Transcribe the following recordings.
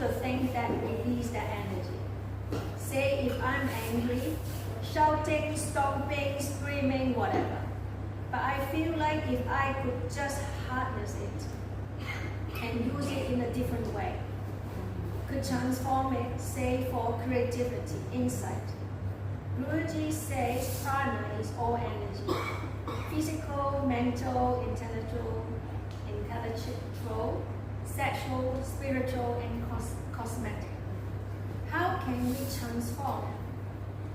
the things that release that energy. Say if I'm angry, shouting, stomping, screaming, whatever. But I feel like if I could just harness it and use it in a different way, could transform it, say for creativity, insight. Guruji says prana is all energy. Physical, mental, intellectual, sexual, spiritual, and cosmetic. How can we transform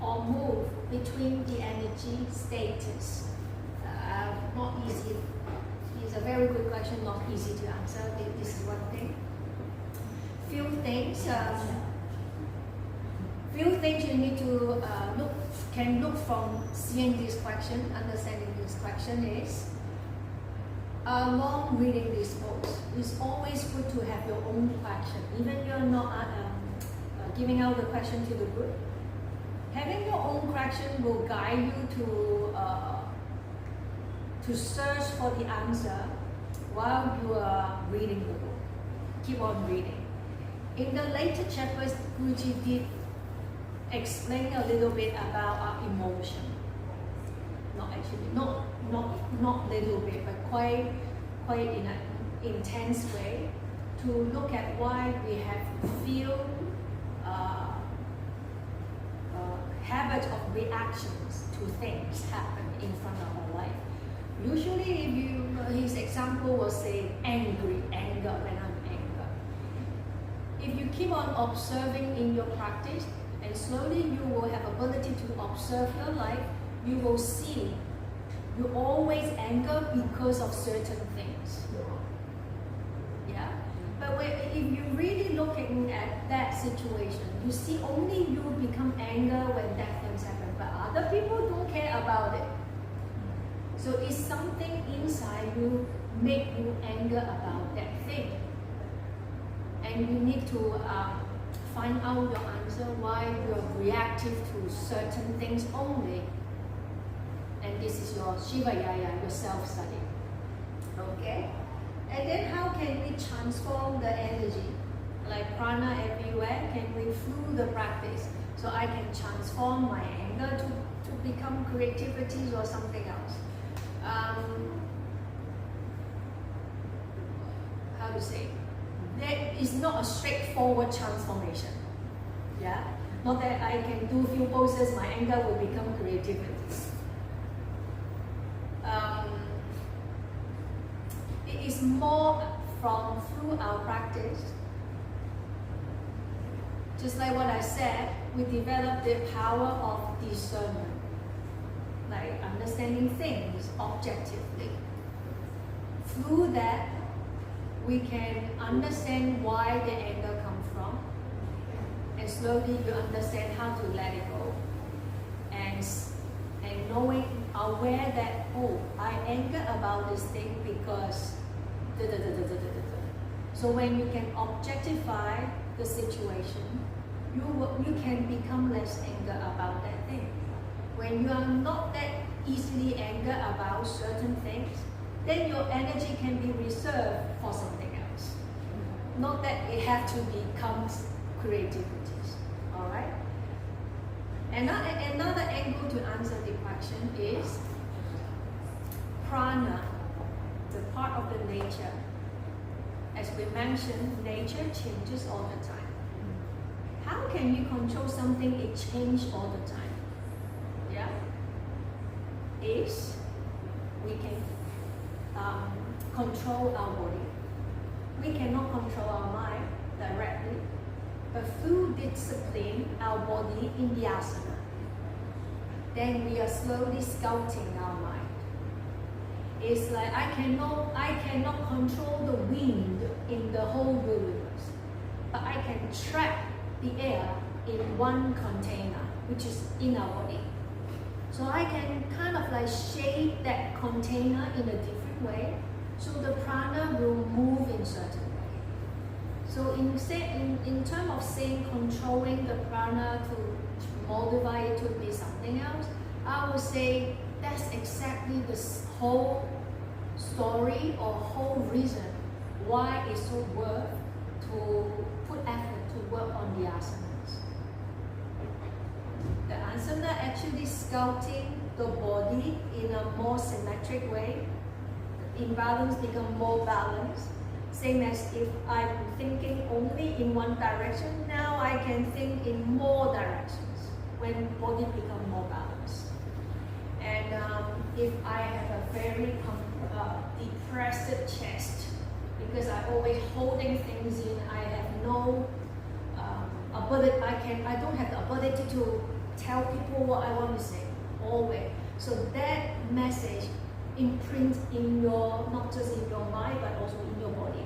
or move between the energy status? Not easy. It's a very good question, not easy to answer. This is one thing. Few things you need to look from seeing this question, understanding this question is, along reading these books, it's always good to have your own question. Even you're not giving out the question to the group, having your own question will guide you to search for the answer while you are reading the book. Keep on reading. In the later chapters, Guruji did explain a little bit about our emotion. Not little bit, but quite in an intense way, to look at why we feel habit of reactions to things happen in front of our life. Usually, his example was say anger when I'm angry. If you keep on observing in your practice, and slowly you will have ability to observe your life, you will see you always anger because of certain things. Yeah. But if you're really looking at that situation, you see only you become angry when that things happen, but other people don't care about it. So it's something inside you make you angry about that thing. And you need to find out your answer why you're reactive to certain things only. And this is your Shivayaya, your self-study. Okay? And then how can we transform the energy? Like prana everywhere, can we through the practice? So I can transform my anger to become creativity or something else. How to say? That is not a straightforward transformation. Yeah? Not that I can do few poses, my anger will become creativity. It is more from through our practice. Just like what I said, we develop the power of discernment, like understanding things objectively. Through that, we can understand why the anger comes from, and slowly you understand how to let it go, and knowing, aware that, oh, I anger about this thing because So when you can objectify the situation, you can become less anger about that thing. When you are not that easily angry about certain things, then your energy can be reserved for something else. Not that it has to become creativities. All right. Another angle to answer the question is prana, the part of the nature. As we mentioned, nature changes all the time. How can you control something it changes all the time? Yeah, is we can control our body. We cannot control our mind directly, but through discipline our body in the asana, then we are slowly sculpting our mind. It's like I cannot control the wind in the whole universe, but I can trap the air in one container, which is in our body. So I can kind of like shape that container in a different way, so the prana will move in certain way. So in terms of saying controlling the prana to modify it to be something else, I would say that's exactly the whole story or whole reason why it's so worth to put effort actually sculpting the body in a more symmetric way. Imbalance become more balanced. Same as if I'm thinking only in one direction, now I can think in more directions when body become more balanced. And if I have a very depressed chest, because I always holding things in, I have no ability, I don't have the ability to tell people what I want to say, always. So that message imprints in your, not just in your mind, but also in your body.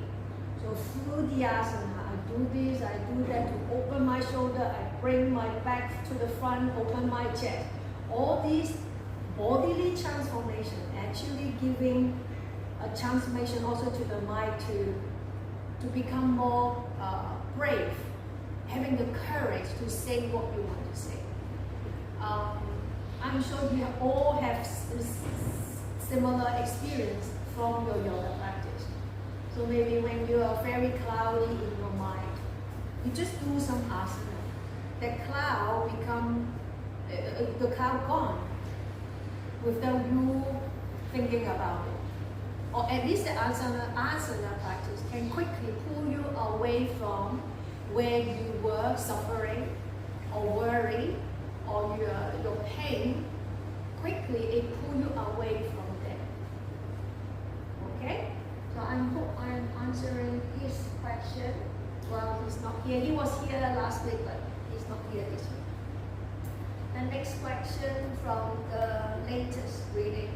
So through the asana, I do this, I do that to open my shoulder, I bring my back to the front, open my chest. All these bodily transformation actually giving a transformation also to the mind to become more brave, having the courage to say what you want to say. I'm sure you all have similar experience from your yoga practice. So maybe when you are very cloudy in your mind, you just do some asana. That cloud become, the cloud gone without you thinking about it. Or at least the asana practice can quickly pull you away from where you were suffering or worry or your pain. Quickly it pull you away from there. Okay? So I hope I'm answering his question. Well, he's not here. He was here last week, but he's not here this week. The next question from the latest reading.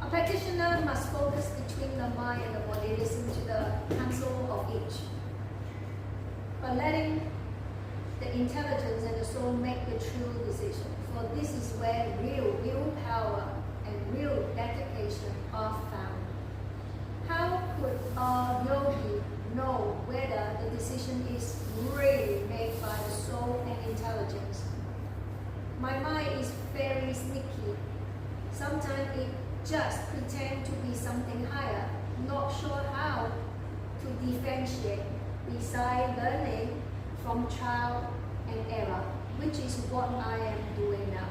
A practitioner must focus between the mind and the body, listen to the counsel of each. But letting the intelligence and the soul make the true decision. For this is where real willpower and real dedication are found. How could a yogi know whether the decision is really made by the soul and intelligence? My mind is very sneaky. Sometimes it just pretends to be something higher, not sure how to differentiate, beside learning from trial and error, which is what I am doing now.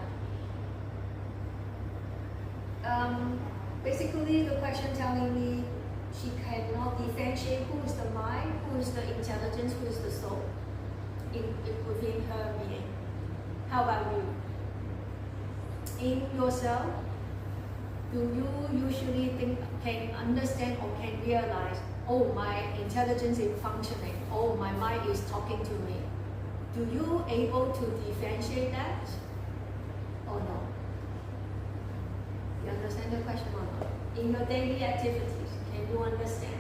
Basically, the question telling me she cannot differentiate who is the mind, who is the intelligence, who is the soul within her being. How about you? In yourself, do you usually can understand or can realize, oh, my intelligence is functioning, oh, my mind is talking to me? Do you able to differentiate that or no? You understand the question or not? In your daily activities, can you understand?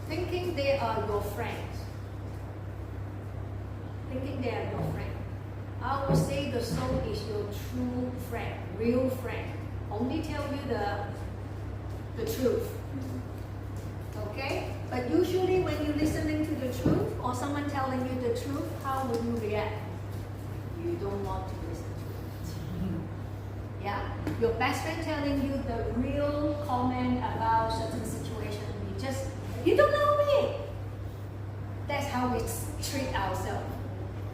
Thinking they are your friends. Thinking they are your friend. I would say the soul is your true friend, real friend. Only tell you the truth. Okay? But usually when you're listening to the truth or someone telling you the truth, how will you react? You don't want to listen to it. Yeah? Your best friend telling you the real comment about certain situation, you don't know me. That's how we treat ourselves,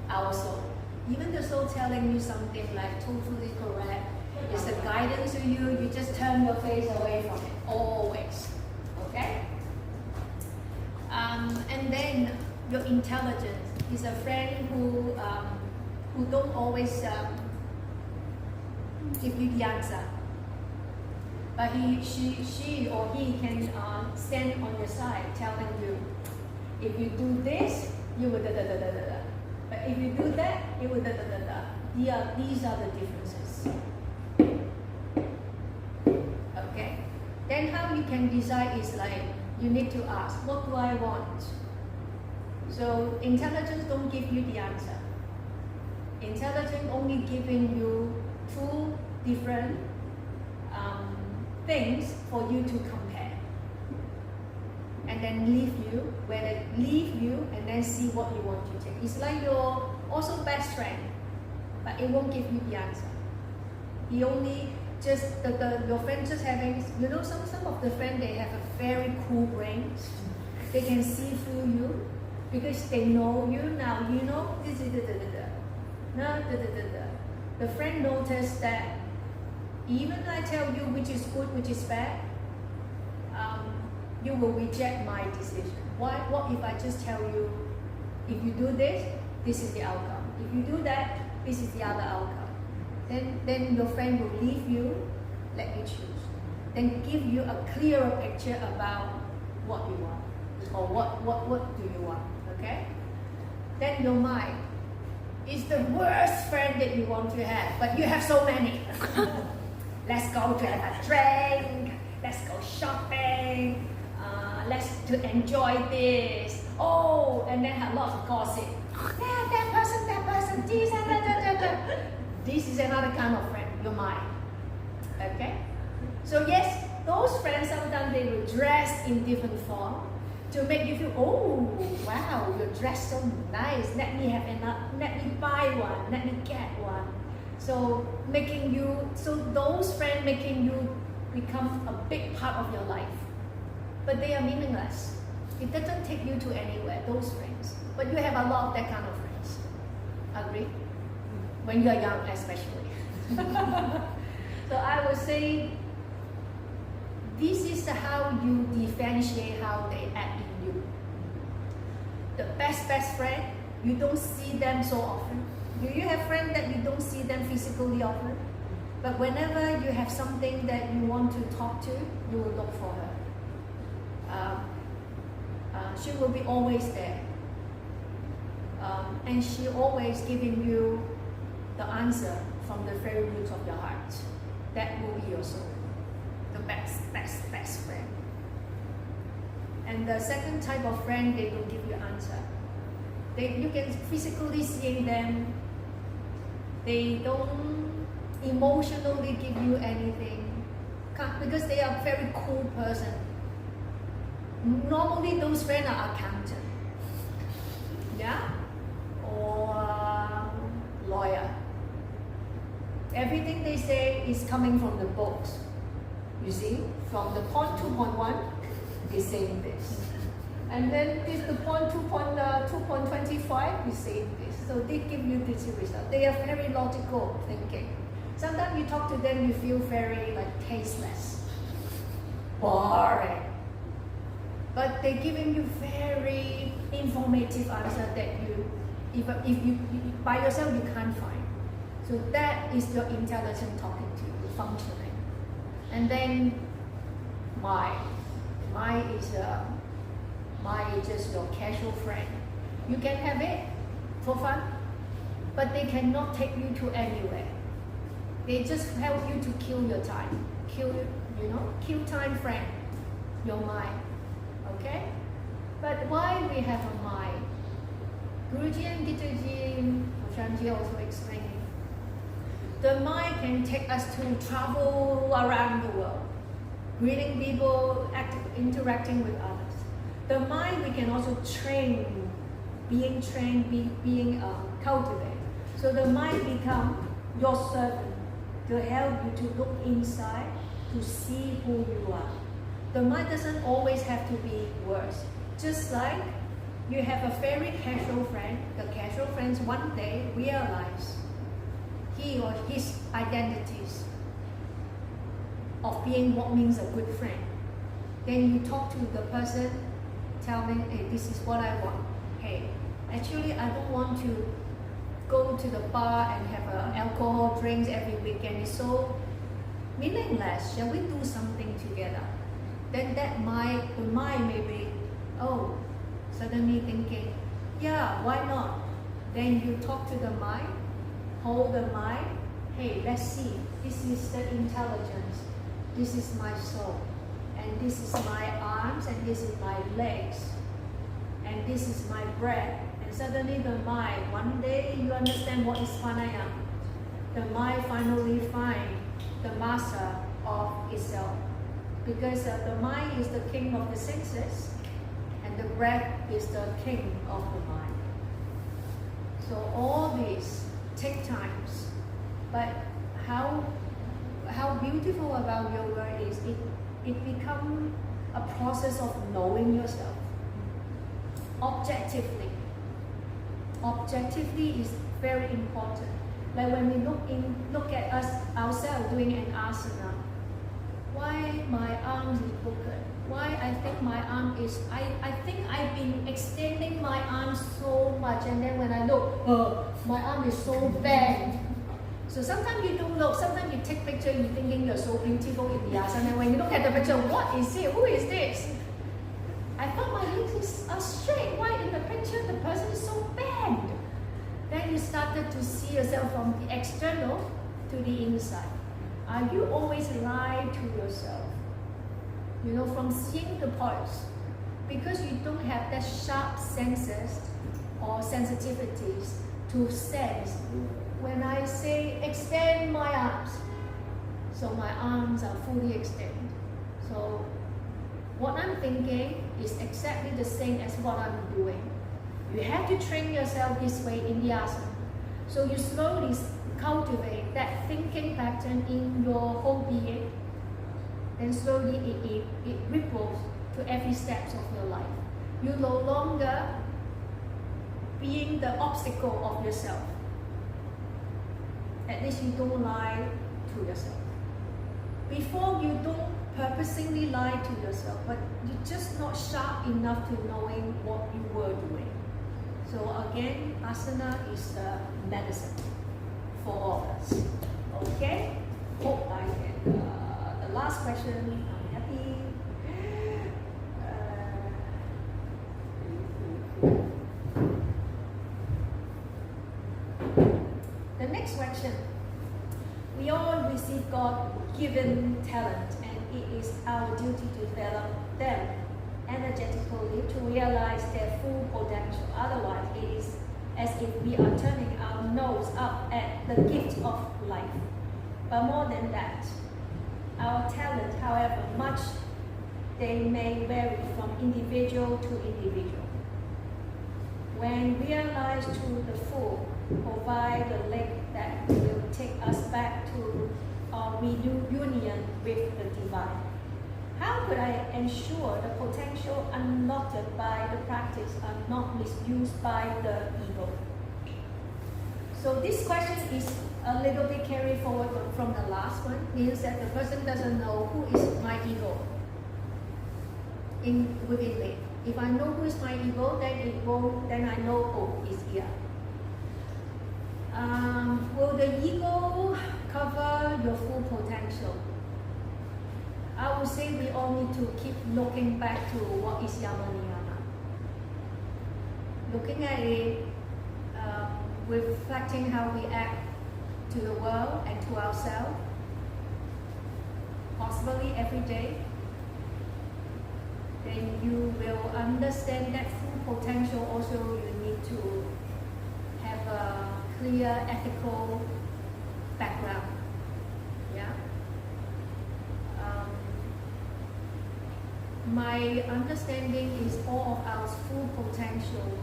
our soul. Even the soul telling you something like totally correct, it's a guidance to you, you just turn your face away from it, always. Okay? And then your intelligence is a friend who don't always give you the answer. But she or he can stand on your side telling you, if you do this, you will da-da-da-da-da-da. But if you do that, it will da-da-da-da. These are the differences. Okay? Then how you can decide is like, you need to ask, what do I want? So intelligence don't give you the answer. Intelligence only giving you two different things for you to compare. And then leave you and then see what you want to take. It's like your also best friend, but it won't give you the answer. He only just your friend just having, you know, some of the friends, they have a very cool brain. They can see through you because they know you now. You know, this is the friend noticed that even I tell you which is good, which is bad, you will reject my decision. Why? What if I just tell you, if you do this, this is the outcome. If you do that, this is the other outcome. Then your friend will leave you, let you choose. Then give you a clearer picture about what you want, or what do you want, okay? Then your mind is the worst friend that you want to have, but you have so many. Let's go to have a drink, let's go shopping, let's to enjoy this. Oh, and then have lots of gossip. Yeah, that person, this, and this is another kind of friend, your mind. Okay? So yes, those friends sometimes they will dress in different form to make you feel, oh wow, you're dressed so nice. Let me have enough, let me buy one, let me get one. So those friends making you become a big part of your life. But they are meaningless. It doesn't take you to anywhere, those friends. But you have a lot of that kind of friends. Agree? When you are young, especially. So I would say, this is how you differentiate how they act in you. The best friend, you don't see them so often. Do you have friends that you don't see them physically often? But whenever you have something that you want to talk to, you will look for her. She will be always there. And she always giving you the answer from the very roots of your heart. That will be your soul. The best friend. And the second type of friend, they don't give you answer. You can physically see them. They don't emotionally give you anything because they are very cool person. Normally those friends are accountant, yeah, or lawyer. Everything they say is coming from the books. You see, from the point 2.1, they saying this. And then if the point 2.25, is saying this. So they give you this result. They are very logical thinking. Sometimes you talk to them, you feel very like tasteless, boring. But they're giving you very informative answer that if you by yourself you can't find. So that is your intelligence talking to you, functioning. And then my is just your casual friend. You can have it for fun, but they cannot take you to anywhere. They just help you to kill your time, kill time friend, your mind. Okay? But why we have a mind? Guruji and Gitaji, Shanji also explaining. The mind can take us to travel around the world, greeting people, interacting with others. The mind we can also train, being cultivated. So the mind become your servant to help you to look inside, to see who you are. The mind doesn't always have to be worse. Just like you have a very casual friend, the casual friends one day realize he or his identities of being what means a good friend. Then you talk to the person, tell me, hey, this is what I want. Hey, actually I don't want to go to the bar and have alcohol drinks every weekend. It's so meaningless. Shall we do something together? Then the mind may be, oh, suddenly thinking, yeah, why not? Then you talk to the mind, hold the mind, hey, let's see, this is the intelligence, this is my soul, and this is my arms, and this is my legs, and this is my breath. And suddenly the mind, one day you understand what is pranayama. The mind finally finds the master of itself. Because the mind is the king of the senses, and the breath is the king of the mind. So all these take times, but how how beautiful about yoga is it becomes a process of knowing yourself objectively. Objectively is very important. Like when we look at ourselves doing an asana, why my arms is broken? Why I think my arm is, I think I've been extending my arms so much, and then when I look, my arm is so bent. So sometimes you don't look, sometimes you take picture, you're thinking you're so beautiful in the asana, and when you look at the picture, what is it? Who is this? I thought my legs are straight. Why in the picture the person is so bent? Then you started to see yourself from the external to the inside. Are you always lie to yourself? You know, from seeing the parts, because you don't have that sharp senses or sensitivities to sense. When I say extend my arms, so my arms are fully extended. So what I'm thinking is exactly the same as what I'm doing. You have to train yourself this way in the asana. So you slowly cultivate that thinking pattern in your whole being. Then slowly it ripples to every step of your life. You no longer being the obstacle of yourself. At least you don't lie to yourself. Before, you don't purposely lie to yourself, but you're just not sharp enough to knowing what you were doing. So again, asana is medicine for all of us. Okay? Hope I can. The last question, I'm happy. The next question. We all receive God-given talent, and it is our duty to develop them energetically to realize their full potential. Otherwise, it is as if we are turning our nose up at the gift of life. But more than that, our talent, however much they may vary from individual to individual, when realized to the full, provide the link that will take us back to our reunion with the divine. How could I ensure the potential unlocked by the practice are not misused by the ego? So this question is a little bit carried forward from the last one, means that the person doesn't know who is my ego within me. If I know who is my ego, then I know, oh, it's here. Will the ego cover your full potential? I would say we all need to keep looking back to what is yama niyama. Looking at it, reflecting how we act to the world and to ourselves, possibly every day, then you will understand that full potential. Also, you need to have a clear ethical background. Yeah. My understanding is all of our full potential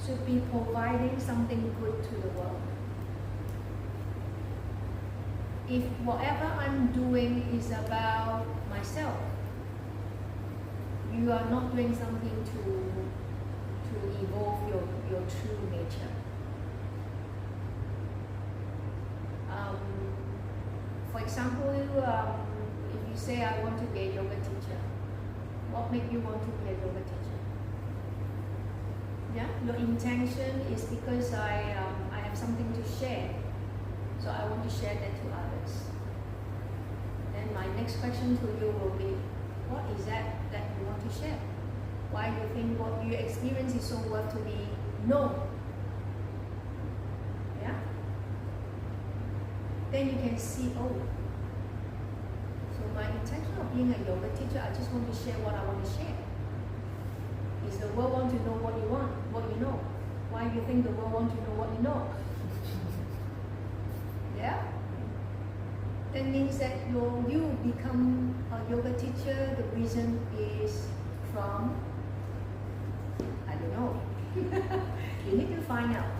should be providing something good to the world. If whatever I'm doing is about myself, you are not doing something to evolve your true nature. For example, if you say I want to be a yoga teacher, what makes you want to be a yoga teacher? Yeah, your intention is because I have something to share, so I want to share that to others. Then my next question to you will be, what is that you want to share? Why do you think what you experience is so worth to be known? Yeah? Then you can see, oh, so my intention of being a yoga teacher, I just want to share what I want to share. Is the world want to know what you want, what you know? Why do you think the world want to know what you know? Yeah? That means that you become a yoga teacher, the reason is from I don't know. You need to find out.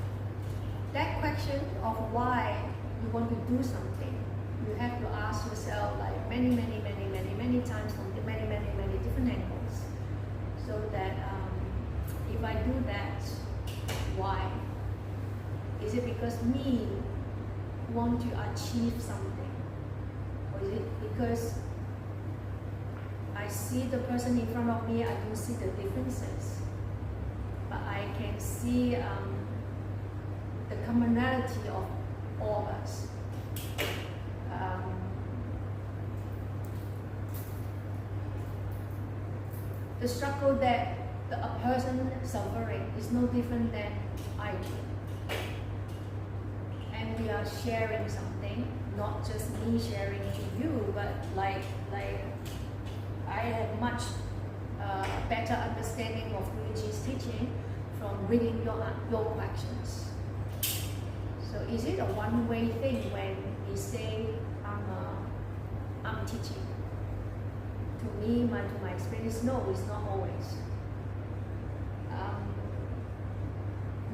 That question of why you want to do something, you have to ask yourself like many times from many different angles. So that if I do that, why? Is it because me want to achieve something? Or is it because I see the person in front of me, I don't see the differences, but I can see the commonality of all of us. The struggle that a person suffering is no different than I do. And we are sharing something, not just me sharing to you, but like I have much better understanding of Guruji's teaching from reading your questions. So is it a one-way thing when we say I'm teaching? To me, to my experience, no, it's not always.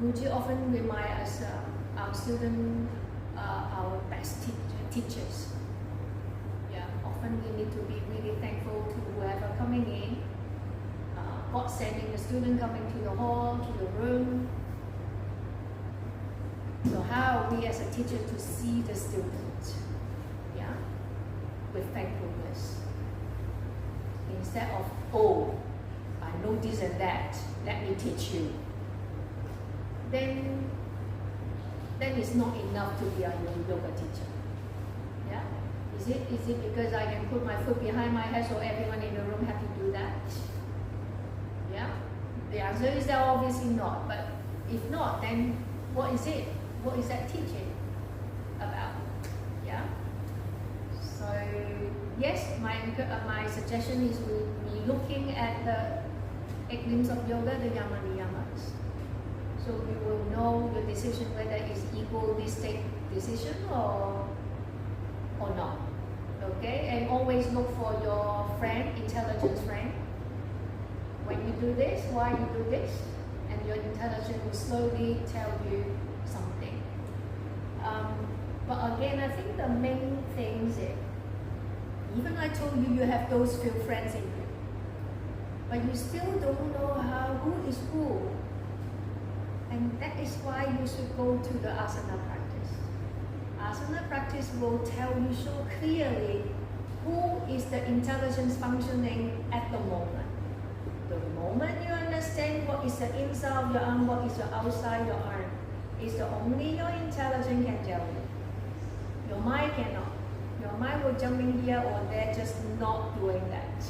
Guruji often remind us our students are our best teachers. Yeah, often we need to be really thankful to whoever coming in. God sending the student coming to the hall, to the room. So how we as a teacher to see the student, yeah, with thankfulness. Instead of, oh, I know this and that, let me teach you. Then it's not enough to be a yoga teacher. Yeah? Is it because I can put my foot behind my head so everyone in the room have to do that? Yeah? The answer is that obviously not. But if not, then what is it? What is that teaching about? Yeah? So yes, my suggestion is we be looking at the 8 limbs of yoga, the yama niyamas. So you will know your decision whether it's egoistic decision or not. Okay, and always look for your friend, intelligence friend. When you do this, why you do this, and your intelligence will slowly tell you something. But again, I think the main thing is even I told you you have those few friends in you, but you still don't know who is who. And that is why you should go to the asana practice. Asana practice will tell you so clearly who is the intelligence functioning at the moment. The moment you understand what is the inside of your arm, what is your outside your arm, is the only your intelligence can tell you. Your mind cannot. Your mind will jump in here or there, just not doing that.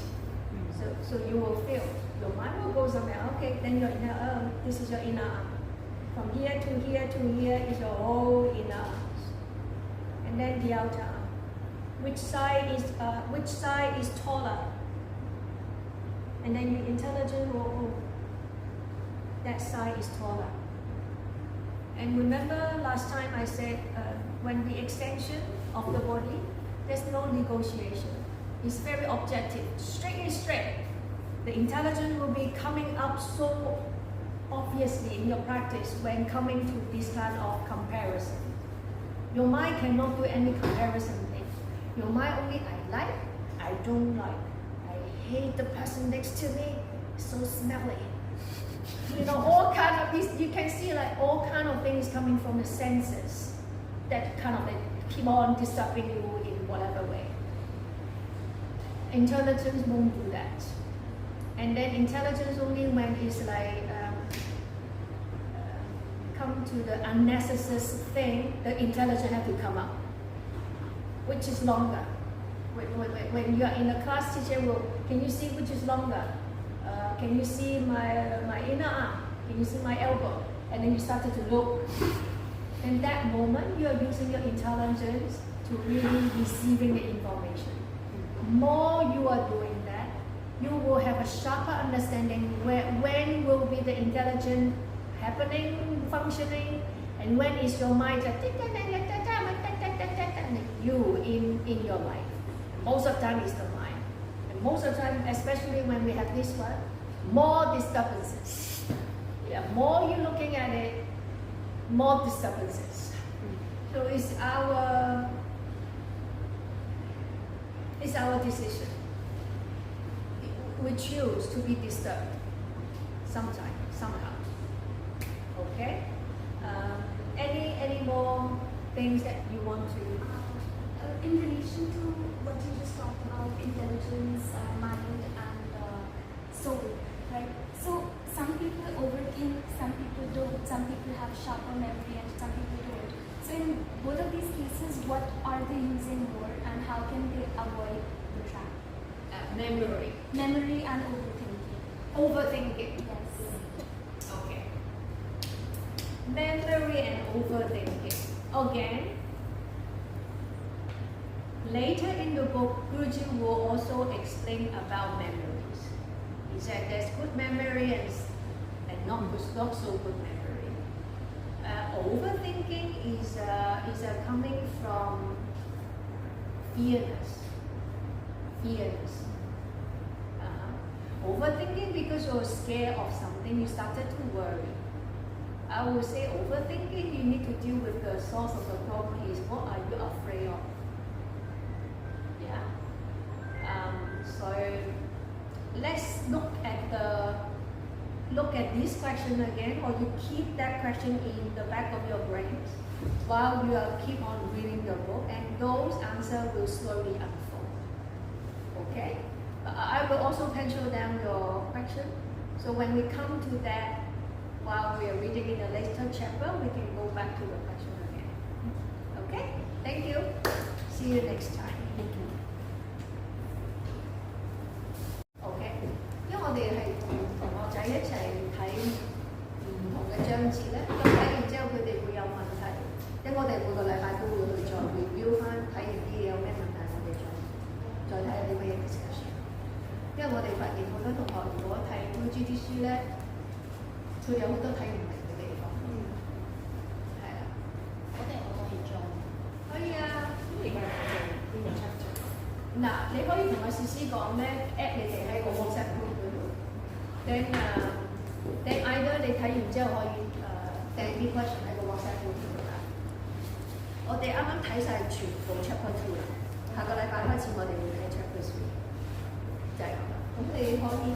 So you will feel. Your mind will go somewhere. Okay, then your inner, this is your inner arm. From here to here to here is your whole inner arms. And then the outer arm. Which side is taller? And then your intelligence will, that side is taller. And remember last time I said, when the extension of the body, there's no negotiation. It's very objective. Straight is straight. The intelligence will be coming up so obviously in your practice when coming to this kind of comparison. Your mind cannot do any comparison thing. Your mind only, I like, I don't like. I hate the person next to me, so smelly. You know, all kind of these, you can see like all kind of things coming from the senses that kind of like keep on disturbing you in whatever way. Intelligence won't do that. And then intelligence only when it's like come to the unnecessary thing, the intelligence have to come up, which is longer. When you are in a class, teacher will, can you see which is longer? Can you see my inner arm? Can you see my elbow? And then you started to look. In that moment, you are using your intelligence to really receiving the information. More you are doing that, you will have a sharper understanding when will be the intelligence happening, functioning, and when is your mind you in your life. Most of the time is the mind. And most of the time, especially when we have this one, more disturbances. Yeah, more you're looking at it, more disturbances. So it's our decision. We choose to be disturbed sometime, somehow. Okay? Any more things that you want to? In relation to what you just talked about, intelligence, mind, and soul, right? So some people overthink, some people don't. Some people have sharper memory, and some people don't. So in both of these cases, what are they using more, and how can they avoid the trap? Memory. Memory and overthinking. Overthinking. Yes. Okay. Memory and overthinking. Again, later in the book, Guruji will also explain about memories. He said there's good memory and not so good memory. Overthinking is coming from fearless. Overthinking because you're scared of something, you started to worry. I would say overthinking, you need to deal with the source of the problem is what are you afraid of? Yeah. So let's look at this question again, or you keep that question in the back of your brain while you keep on reading the book, and those answers will slowly unfold. Okay? I will also pencil down your question. So when we come to that, while we are reading in the later chapter, we can go back to the question again. Okay? Thank you. See you next time. Okay? 因為我哋係同學仔一齊睇唔同嘅章節咧，咁睇完之後佢哋會有問題，因為我哋每個禮拜都會去再 review 翻，睇完啲嘢有咩問題，我哋再睇下啲乜嘢 discussion。因為我哋發現好多同學如果睇 UG 啲書咧，佢有好多睇唔明嘅地方。係啦。我哋可以做。可以啊。而家邊個 chapter？嗱，你可以同阿思思講咧 ，at 你哋喺個 WhatsApp group 嗰度。then either 你睇完之後可以掟啲 question 喺個 WhatsApp group 度啦。我哋啱啱睇晒全部 chapter 2啦，下個禮拜開始我哋會睇 chapter 3，就係咁啦。咁你可以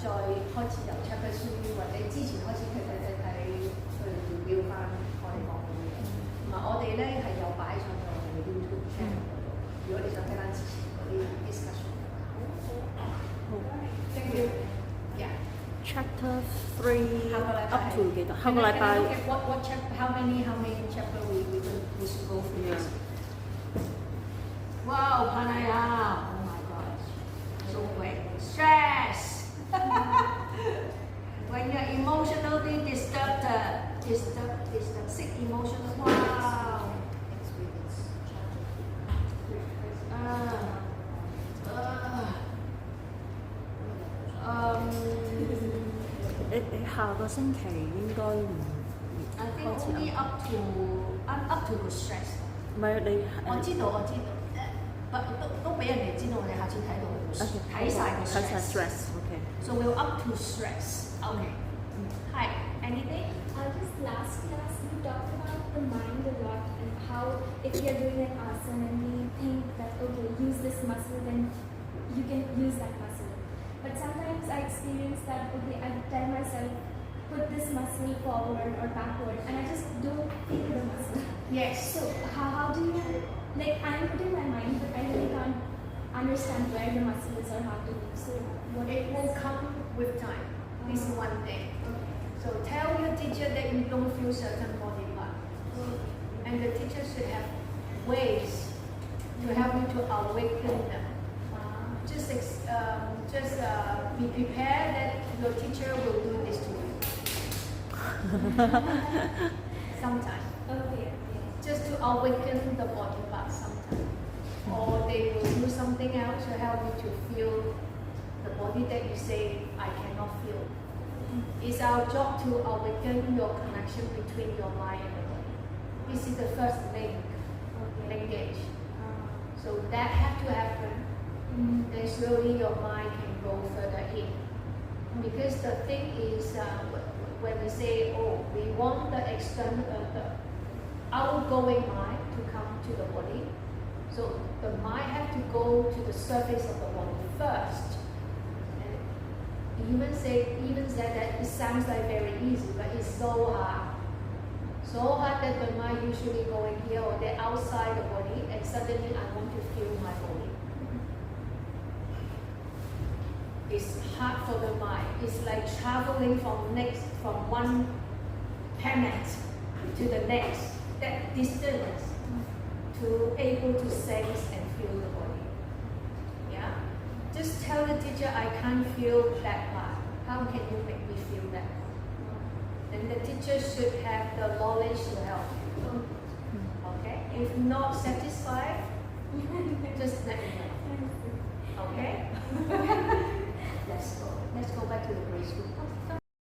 再開始由 chapter 3或者之前開始睇去 review 翻我哋講嘅嘢。同埋我哋咧係有擺上去我哋嘅 YouTube channel 嗰度，如果你想睇翻之前嗰啲 discussion 嘅話。Thank you. Yeah. Chapter 3 up to 幾多？下個禮拜。What chapter? How many chapter we should go through? Yeah. Wow, pranayama. Oh my gosh. So great. Stress. When you're emotionally disturbed, sick emotional. Wow.你下個星期應該唔 I think only up to the stress. 唔係你我知道，都俾人哋知道，我哋下次睇到睇晒個 stress。Okay. So we'll up to stress. Okay. Hi. Anything? Just last class we talked about the mind a lot and how if we are doing an asana and we think that okay, use this muscle, then you can use that muscle. But sometimes I experience that okay, I tell myself put this muscle forward or backward, and I just don't feel the muscle. Yes. So how do you like I'm putting my mind, but I really can't understand where the muscle is or how to move. So what It will come with time. This is one thing. So tell your teacher that you don't feel certain body part, and the teacher should have ways to help you to awaken them. Just be prepared that your teacher will do this to you. Sometime. Okay. Just to awaken the body part sometime. Or they will do something else to help you to feel the body that you say, I cannot feel. It's our job to awaken your connection between your mind and the body. This is the first linkage. So that has to happen. Then slowly your mind can go further in. Because the thing is, when we say, oh, we want the external, the outgoing mind to come to the body. So the mind have to go to the surface of the body first. And even said that it sounds like very easy, but it's so hard. So hard that the mind usually going here or there outside the body, and suddenly I want to feel my body. It's hard for the mind. It's like traveling from one planet to the next. That distance to able to sense and feel the body. Yeah? Just tell the teacher, I can't feel that part. How can you make me feel that? And the teacher should have the knowledge to help you. Okay? If not satisfied, just let me know. Okay?